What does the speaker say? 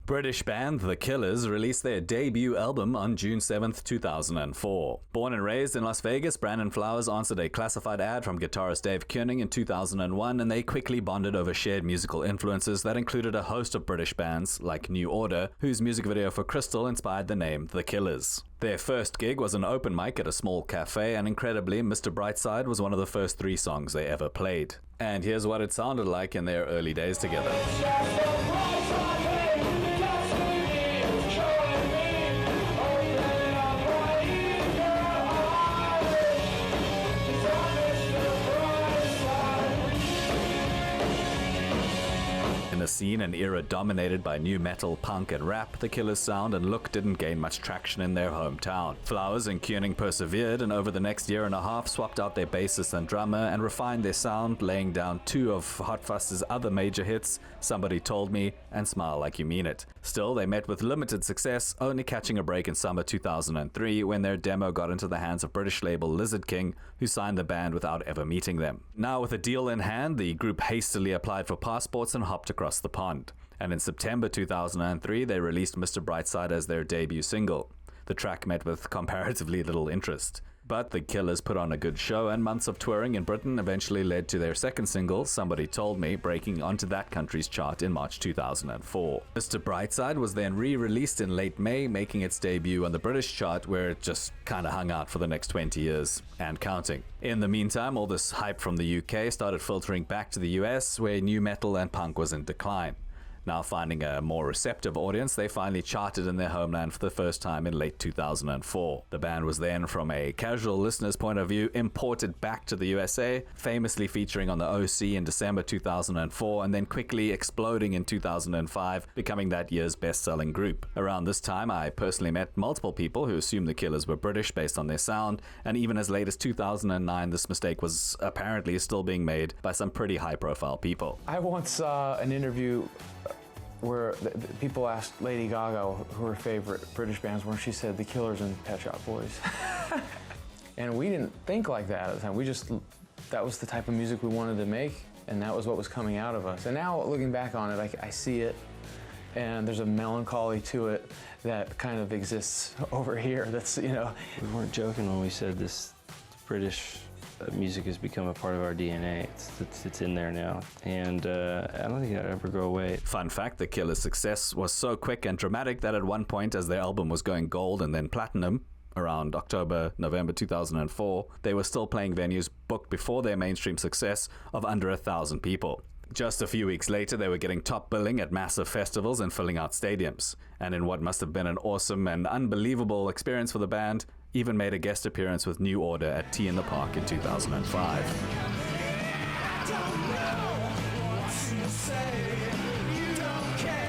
British band The Killers released their debut album on June 7th, 2004. Born and raised in Las Vegas, Brandon Flowers answered a classified ad from guitarist Dave Koenig in 2001, and they quickly bonded over shared musical influences that included a host of British bands like New Order, whose music video for Crystal inspired the name The Killers. Their first gig was an open mic at a small cafe, and incredibly, Mr. Brightside was one of the first 3 songs they ever played. And here's what it sounded like in their early days together. In a scene and era dominated by new metal, punk, and rap, The Killers' sound and look didn't gain much traction in their hometown. Flowers and Koenig persevered, and over the next year and a half swapped out their bassist and drummer and refined their sound, laying down 2 of Hot Fuss's other major hits, Somebody Told Me and Smile Like You Mean It. Still, they met with limited success, only catching a break in summer 2003 when their demo got into the hands of British label Lizard King, who signed the band without ever meeting them. Now with a deal in hand, the group hastily applied for passports and hopped across the pond. And in September 2003, they released Mr. Brightside as their debut single. The track met with comparatively little interest. But The Killers put on a good show, and months of touring in Britain eventually led to their second single, Somebody Told Me, breaking onto that country's chart in March 2004. Mr. Brightside was then re-released in late May, making its debut on the British chart, where it just kinda hung out for the next 20 years, and counting. In the meantime, all this hype from the UK started filtering back to the US, where new metal and punk was in decline. Now finding a more receptive audience, they finally charted in their homeland for the first time in late 2004. The band was then, from a casual listener's point of view, imported back to the USA, famously featuring on the OC in December 2004, and then quickly exploding in 2005, becoming that year's best-selling group. Around this time, I personally met multiple people who assumed the Killers were British based on their sound, and even as late as 2009, this mistake was apparently still being made by some pretty high-profile people. I once saw an interview where the people asked Lady Gaga who her favorite British bands were, and she said The Killers and Pet Shop Boys. And we didn't think like that at the time. That was the type of music we wanted to make, and that was what was coming out of us. And now looking back on it, I see it, and there's a melancholy to it that kind of exists over here. That's, you know. We weren't joking when we said this British music has become a part of our DNA. It's in there now, and I don't think that'll ever go away. Fun fact, The Killers' success was so quick and dramatic that at one point, as their album was going gold and then platinum, around November 2004, they were still playing venues booked before their mainstream success of under 1,000 people. Just a few weeks later, they were getting top billing at massive festivals and filling out stadiums. And in what must have been an awesome and unbelievable experience for the band, even made a guest appearance with New Order at Tea in the Park in 2005. I don't know what to say. You don't care.